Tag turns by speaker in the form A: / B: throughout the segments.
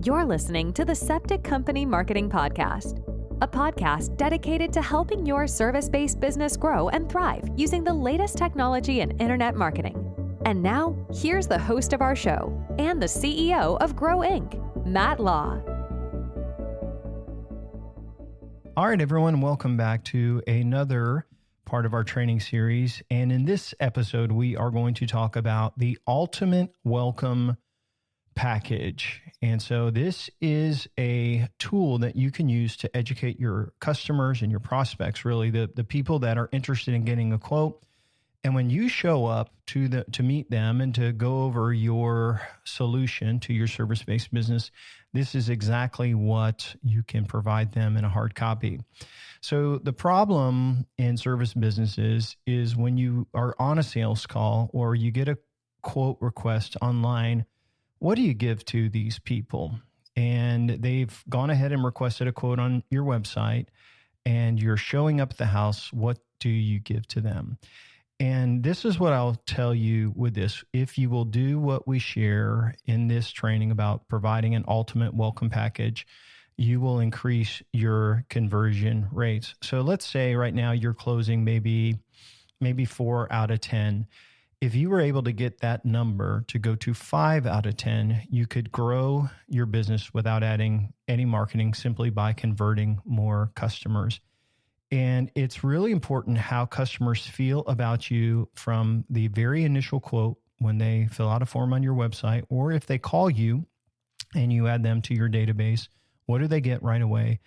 A: You're listening to the Septic Company Marketing Podcast, a podcast dedicated to helping your service-based business grow and thrive using the latest technology in internet marketing. And now, here's the host of our show and the CEO of Grow Inc., Matt Law.
B: All right, everyone, welcome back to another part of our training series. And in this episode, we are going to talk about the ultimate welcome package. And so this is a tool that you can use to educate your customers and your prospects, really the people that are interested in getting a quote. And when you show up to meet them and to go over your solution to your service-based business, this is exactly what you can provide them in a hard copy. So the problem in service businesses is when you are on a sales call or you get a quote request online, what do you give to these people? And they've gone ahead and requested a quote on your website, and you're showing up at the house. What do you give to them? And this is what I'll tell you with this. If you will do what we share in this training about providing an ultimate welcome package, you will increase your conversion rates. So let's say right now you're closing maybe 4 out of 10. If you were able to get that number to go to 5 out of 10, you could grow your business without adding any marketing, simply by converting more customers. And it's really important how customers feel about you from the very initial quote when they fill out a form on your website, or if they call you and you add them to your database. What do they get right away?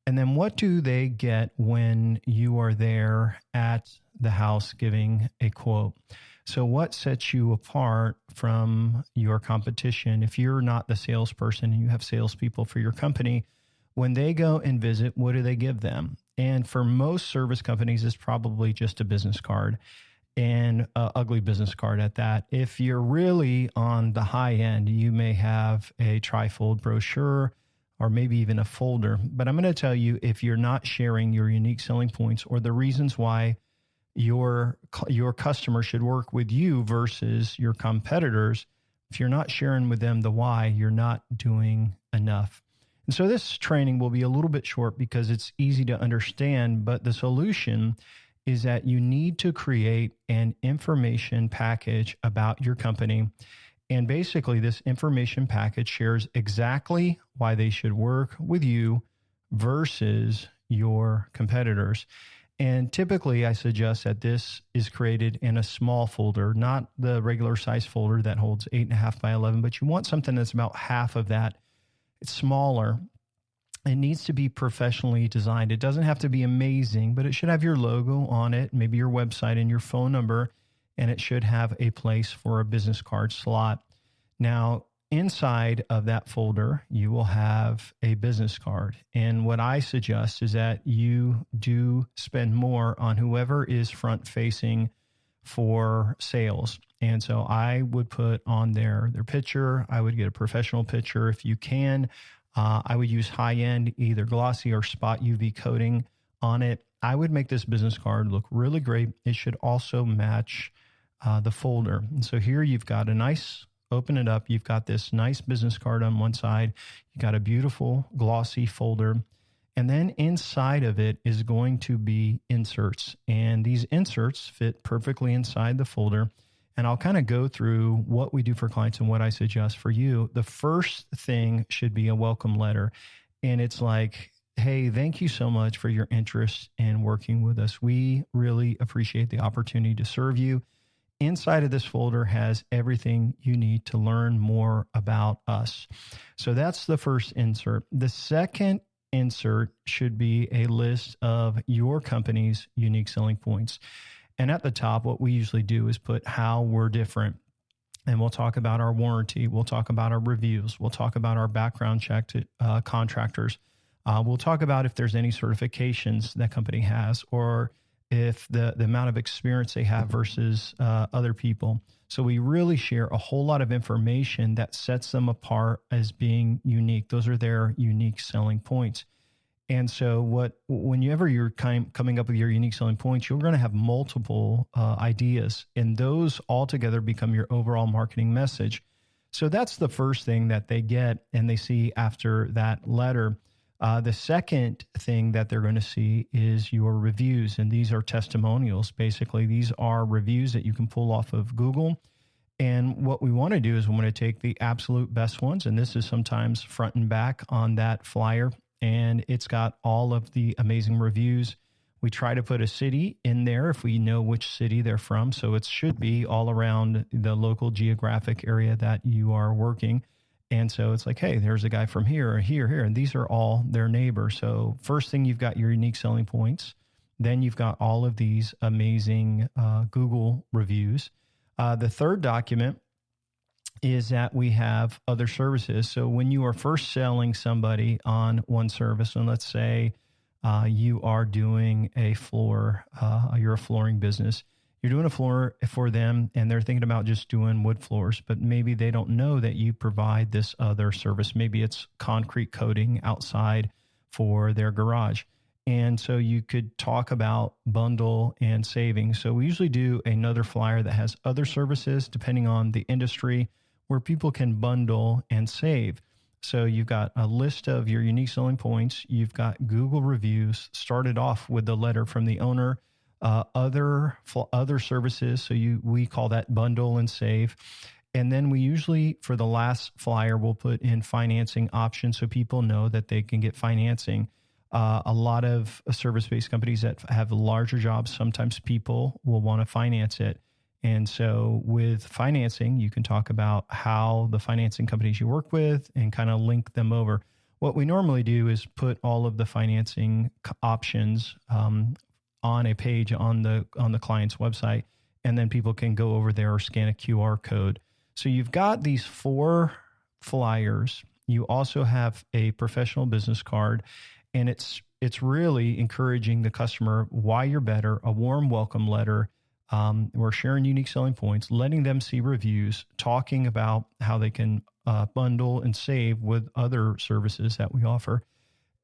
B: And then what do they get when you are there at the house giving a quote? So what sets you apart from your competition? If you're not the salesperson and you have salespeople for your company, when they go and visit, what do they give them? And for most service companies, it's probably just a business card, and an ugly business card at that. If you're really on the high end, you may have a trifold brochure or maybe even a folder. But I'm going to tell you, if you're not sharing your unique selling points or the reasons why your customer should work with you versus your competitors, if you're not sharing with them the why, you're not doing enough. And so this training will be a little bit short because it's easy to understand, but the solution is that you need to create an information package about your company. And basically, this information package shares exactly why they should work with you versus your competitors. And typically, I suggest that this is created in a small folder, not the regular size folder that holds 8.5 by 11, but you want something that's about half of that. It's smaller. It needs to be professionally designed. It doesn't have to be amazing, but it should have your logo on it, maybe your website and your phone number, and it should have a place for a business card slot. Now, inside of that folder, you will have a business card. And what I suggest is that you do spend more on whoever is front facing for sales. And so I would put on their picture. I would get a professional picture if you can. I would use high-end, either glossy or spot UV coating on it. I would make this business card look really great. It should also match the folder. And so here you've got open it up. You've got this nice business card on one side. You've got a beautiful glossy folder. And then inside of it is going to be inserts. And these inserts fit perfectly inside the folder. And I'll kind of go through what we do for clients and what I suggest for you. The first thing should be a welcome letter. And it's like, hey, thank you so much for your interest in working with us. We really appreciate the opportunity to serve you. Inside of this folder has everything you need to learn more about us. So that's the first insert. The second insert should be a list of your company's unique selling points. And at the top, what we usually do is put how we're different. And we'll talk about our warranty. We'll talk about our reviews. We'll talk about our background check to contractors. We'll talk about if there's any certifications that company has, or if the amount of experience they have versus other people. So we really share a whole lot of information that sets them apart as being unique. Those are their unique selling points. And so whenever you're coming up with your unique selling points, you're going to have multiple ideas, and those all together become your overall marketing message. So that's the first thing that they get and they see after that letter. The second thing that they're going to see is your reviews. And these are testimonials. Basically, these are reviews that you can pull off of Google. And what we want to do is we want to take the absolute best ones. And this is sometimes front and back on that flyer. And it's got all of the amazing reviews. We try to put a city in there if we know which city they're from. So it should be all around the local geographic area that you are working. And so it's like, hey, there's a guy from here, here. And these are all their neighbors. So first thing, you've got your unique selling points. Then you've got all of these amazing Google reviews. The third document is that we have other services. So when you are first selling somebody on one service, and let's say you are doing a floor, you're a flooring business, you're doing a floor for them and they're thinking about just doing wood floors, but maybe they don't know that you provide this other service. Maybe it's concrete coating outside for their garage. And so you could talk about bundle and savings. So we usually do another flyer that has other services depending on the industry where people can bundle and save. So you've got a list of your unique selling points. You've got Google reviews, started off with the letter from the owner, other services. So we call that bundle and save. And then we usually, for the last flyer, we'll put in financing options so people know that they can get financing. A lot of service-based companies that have larger jobs, sometimes people will want to finance it. And so with financing, you can talk about how the financing companies you work with and kind of link them over. What we normally do is put all of the financing options on a page on the client's website, and then people can go over there or scan a QR code. So you've got these 4 flyers. You also have a professional business card, and it's really encouraging the customer why you're better, a warm welcome letter. We're sharing unique selling points, letting them see reviews, talking about how they can bundle and save with other services that we offer.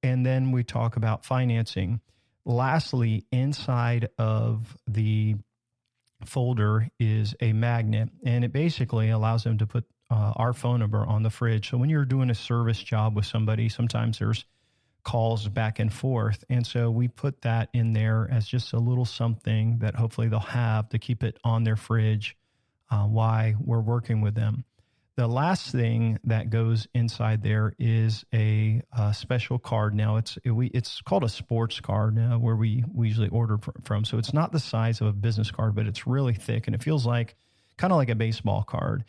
B: And then we talk about financing. Lastly, inside of the folder is a magnet, and it basically allows them to put our phone number on the fridge. So when you're doing a service job with somebody, sometimes there's calls back and forth. And so we put that in there as just a little something that hopefully they'll have to keep it on their fridge while we're working with them. The last thing that goes inside there is a special card. Now it's called a sports card where we usually order from. So it's not the size of a business card, but it's really thick and it feels like kind of like a baseball card.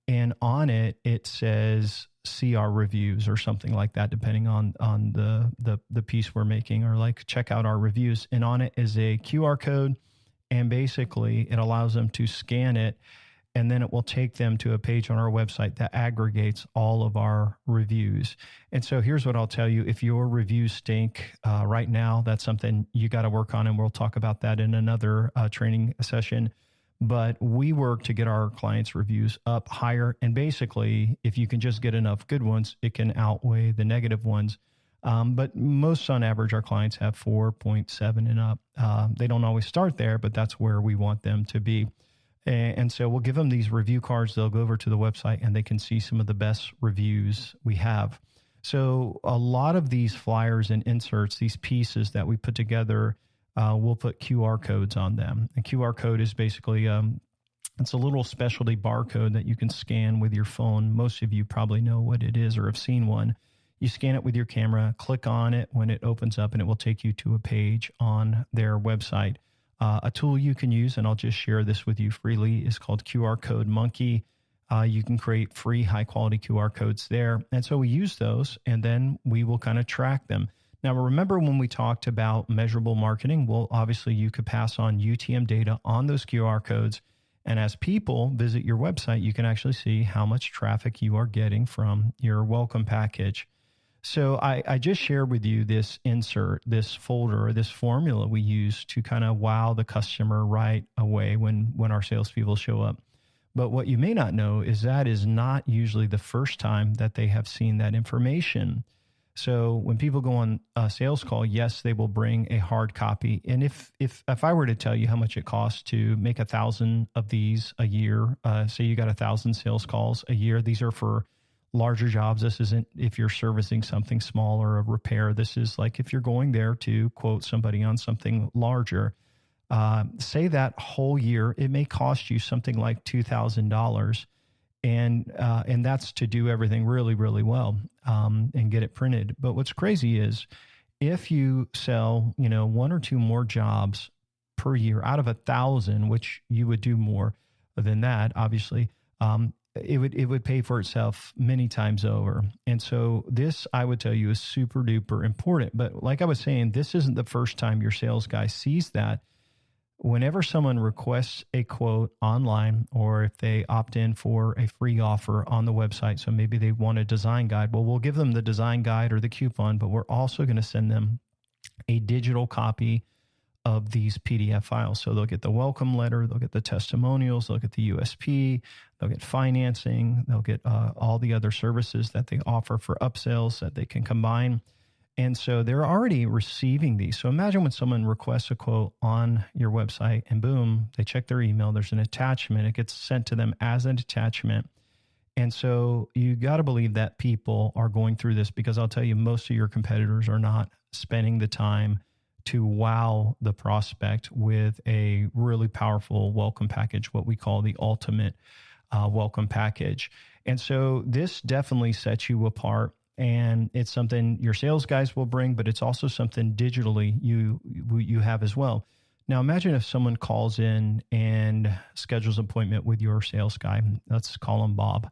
B: And on it, it says see our reviews or something like that, depending on the piece we're making, or like check out our reviews. And on it is a QR code, and basically it allows them to scan it, and then it will take them to a page on our website that aggregates all of our reviews. And so here's what I'll tell you. If your reviews stink right now, that's something you got to work on, and we'll talk about that in another training session. But we work to get our clients' reviews up higher. And basically, if you can just get enough good ones, it can outweigh the negative ones. But most on average, our clients have 4.7 and up. They don't always start there, but that's where we want them to be. And so we'll give them these review cards. They'll go over to the website and they can see some of the best reviews we have. So a lot of these flyers and inserts, these pieces that we put together, we'll put QR codes on them. And QR code is basically, it's a little specialty barcode that you can scan with your phone. Most of you probably know what it is or have seen one. You scan it with your camera, click on it when it opens up, and it will take you to a page on their website. A tool you can use, and I'll just share this with you freely, is called QR Code Monkey. You can create free high-quality QR codes there. And so we use those, and then we will kind of track them. Now, remember when we talked about measurable marketing? Well, obviously, you could pass on UTM data on those QR codes. And as people visit your website, you can actually see how much traffic you are getting from your welcome package. So I just shared with you this insert, this folder, this formula we use to kind of wow the customer right away when our salespeople show up. But what you may not know is that is not usually the first time that they have seen that information. So when people go on a sales call, yes, they will bring a hard copy. And if I were to tell you how much it costs to make 1,000 of these a year, say you got 1,000 sales calls a year, these are for larger jobs. This isn't if you're servicing something small or a repair. This is like if you're going there to quote somebody on something larger. Say that whole year, it may cost you something like $2,000. And that's to do everything really, really well and get it printed. But what's crazy is if you sell, one or two more jobs per year out of 1,000, which you would do more than that, obviously, it would pay for itself many times over. And so this, I would tell you, is super duper important. But like I was saying, this isn't the first time your sales guy sees that. Whenever someone requests a quote online, or if they opt in for a free offer on the website, so maybe they want a design guide, well, we'll give them the design guide or the coupon, but we're also going to send them a digital copy of these PDF files. So they'll get the welcome letter, they'll get the testimonials, they'll get the USP, they'll get financing, they'll get all the other services that they offer for upsells that they can combine. And so they're already receiving these. So imagine when someone requests a quote on your website and boom, they check their email, there's an attachment, it gets sent to them as an attachment. And so you got to believe that people are going through this, because I'll tell you, most of your competitors are not spending the time to wow the prospect with a really powerful welcome package, what we call the ultimate welcome package. And so this definitely sets you apart. And it's something your sales guys will bring, but it's also something digitally you have as well. Now, imagine if someone calls in and schedules an appointment with your sales guy. Let's call him Bob.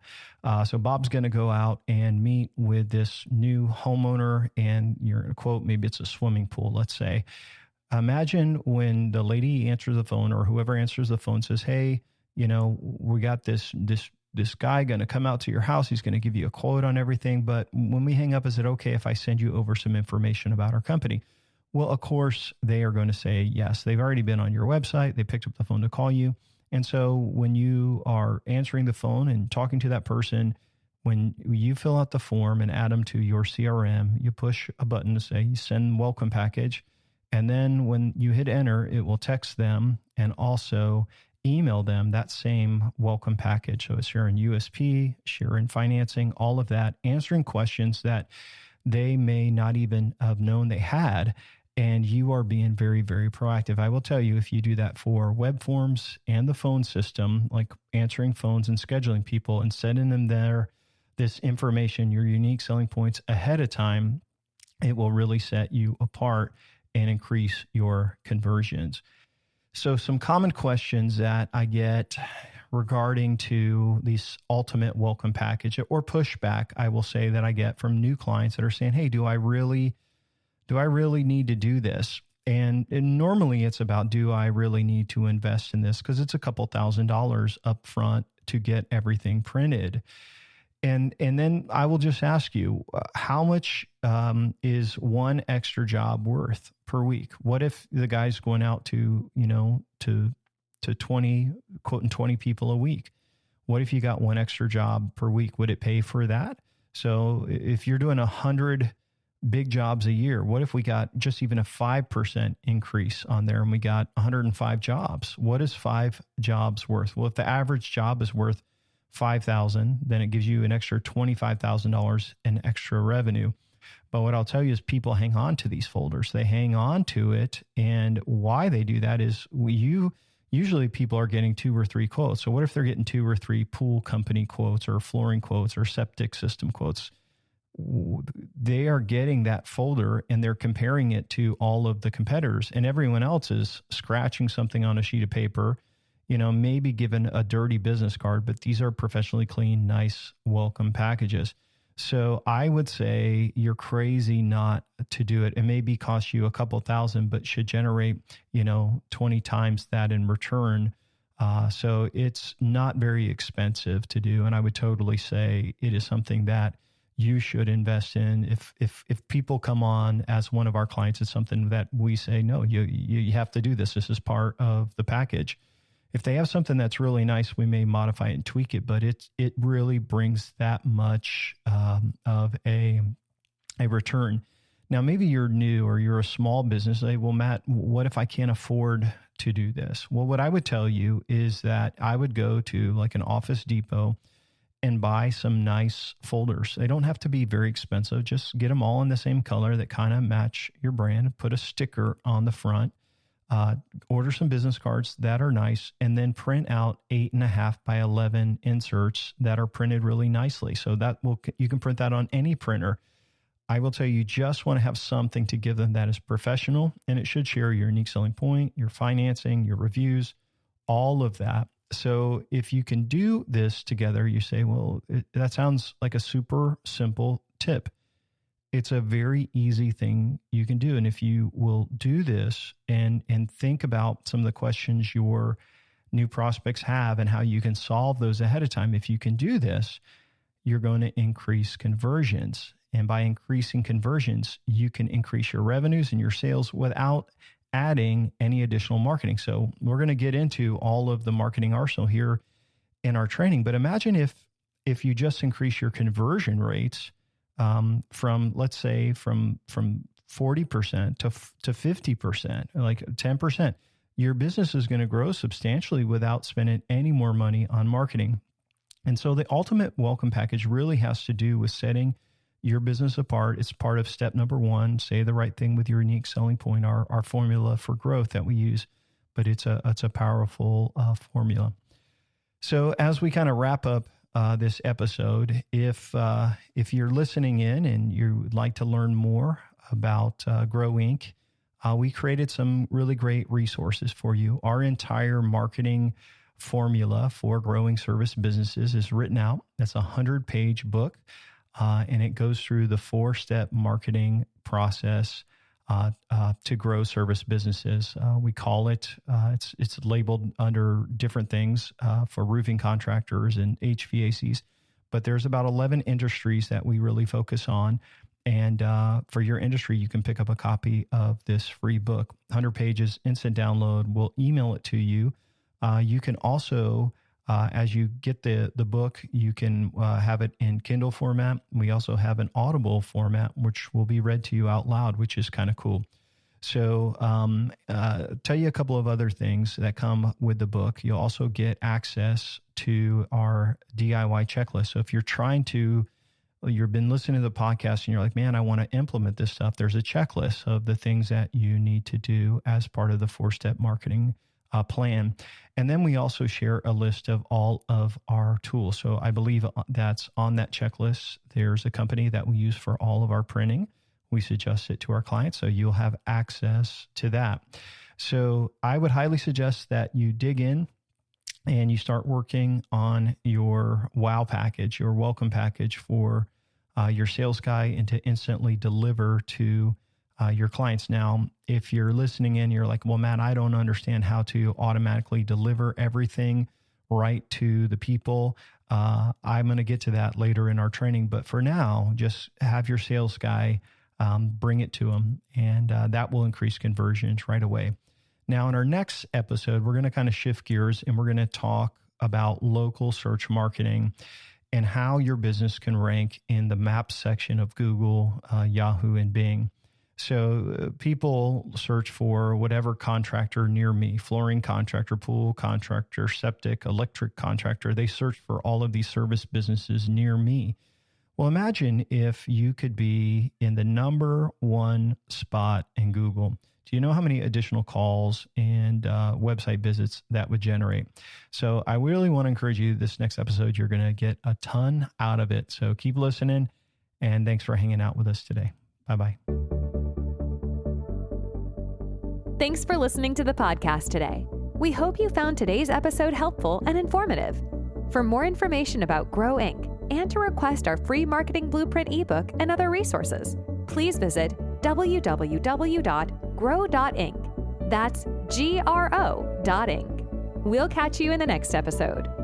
B: So Bob's going to go out and meet with this new homeowner, and you're going to quote, maybe it's a swimming pool, let's say. Imagine when the lady answers the phone, or whoever answers the phone says, hey, we got this guy going to come out to your house. He's going to give you a quote on everything. But when we hang up, is it okay if I send you over some information about our company? Well, of course, they are going to say yes. They've already been on your website. They picked up the phone to call you. And so when you are answering the phone and talking to that person, when you fill out the form and add them to your CRM, you push a button to say send welcome package. And then when you hit enter, it will text them and also email them that same welcome package. So it's sharing USP, sharing financing, all of that, answering questions that they may not even have known they had. And you are being very, very proactive. I will tell you, if you do that for web forms and the phone system, like answering phones and scheduling people and sending them this information, your unique selling points ahead of time, it will really set you apart and increase your conversions. So some common questions that I get regarding to this ultimate welcome package, or pushback, I will say, that I get from new clients that are saying, hey, do I really need to do this? And normally it's about, do I really need to invest in this? Because it's a couple $1,000s up front to get everything printed. And then I will just ask you, how much is one extra job worth per week? What if the guy's going out to 20, quoting 20 people a week? What if you got one extra job per week? Would it pay for that? So if you're doing 100 big jobs a year, what if we got just even a 5% increase on there and we got 105 jobs? What is 5 jobs worth? Well, if the average job is worth $5,000, then it gives you an extra $25,000 in extra revenue. But what I'll tell you is people hang on to these folders. They hang on to it. And why they do that is usually people are getting 2 or 3 quotes. So what if they're getting 2 or 3 pool company quotes or flooring quotes or septic system quotes? They are getting that folder and they're comparing it to all of the competitors, and everyone else is scratching something on a sheet of paper, maybe given a dirty business card, but these are professionally clean, nice, welcome packages. So I would say you're crazy not to do it. It maybe cost you a couple $1,000, but should generate, 20 times that in return. So it's not very expensive to do. And I would totally say it is something that you should invest in. If people come on as one of our clients, it's something that we say, no, you have to do this. This is part of the package. If they have something that's really nice, we may modify it and tweak it, but it really brings that much of a a return. Now, maybe you're new or you're a small business. Say, well, Matt, what if I can't afford to do this? Well, what I would tell you is that I would go to like an Office Depot and buy some nice folders. They don't have to be very expensive. Just get them all in the same color that kind of match your brand. Put a sticker on the front. Order some business cards that are nice, and then print out 8.5 by 11 inserts that are printed really nicely. So you can print that on any printer. I will tell you, just want to have something to give them that is professional, and it should share your unique selling point, your financing, your reviews, all of that. So if you can do this together, you say, well, that sounds like a super simple tip. It's a very easy thing you can do. And if you will do this and think about some of the questions your new prospects have and how you can solve those ahead of time, if you can do this, you're going to increase conversions. And by increasing conversions, you can increase your revenues and your sales without adding any additional marketing. So we're going to get into all of the marketing arsenal here in our training. But imagine if you just increase your conversion rates from, let's say, from 40% to 50%, like 10%, your business is going to grow substantially without spending any more money on marketing. And so the ultimate welcome package really has to do with setting your business apart. It's part of step number 1, say the right thing with your unique selling point, our formula for growth that we use, but it's a powerful formula. So as we kind of wrap up this episode, if you're listening in and you would like to learn more about Grow Inc., we created some really great resources for you. Our entire marketing formula for growing service businesses is written out. That's a 100-page book. And it goes through the 4-step marketing process to grow service businesses. We call it, it's labeled under different things for roofing contractors and HVACs, but there's about 11 industries that we really focus on. And for your industry, you can pick up a copy of this free book, 100 pages, instant download. We'll email it to you. You can also as you get the book, you can have it in Kindle format. We also have an Audible format, which will be read to you out loud, which is kind of cool. So tell you a couple of other things that come with the book. You'll also get access to our DIY checklist. So if you've been listening to the podcast and you're like, man, I want to implement this stuff, there's a checklist of the things that you need to do as part of the 4-step marketing plan. And then we also share a list of all of our tools. So I believe that's on that checklist. There's a company that we use for all of our printing. We suggest it to our clients, so you'll have access to that. So I would highly suggest that you dig in and you start working on your wow package, your welcome package for your sales guy, and to instantly deliver to your clients. Now, if you're listening in, you're like, well, Matt, I don't understand how to automatically deliver everything right to the people. I'm going to get to that later in our training. But for now, just have your sales guy bring it to them, and that will increase conversions right away. Now, in our next episode, we're going to kind of shift gears, and we're going to talk about local search marketing and how your business can rank in the map section of Google, Yahoo, and Bing. So people search for whatever contractor near me, flooring contractor, pool contractor, septic, electric contractor. They search for all of these service businesses near me. Well, imagine if you could be in the number 1 spot in Google. Do you know how many additional calls and website visits that would generate? So I really want to encourage you, this next episode, you're going to get a ton out of it. So keep listening, and thanks for hanging out with us today. Bye-bye.
A: Thanks for listening to the podcast today. We hope you found today's episode helpful and informative. For more information about Grow Inc. and to request our free marketing blueprint ebook and other resources, please visit www.grow.inc. That's GRO.inc. We'll catch you in the next episode.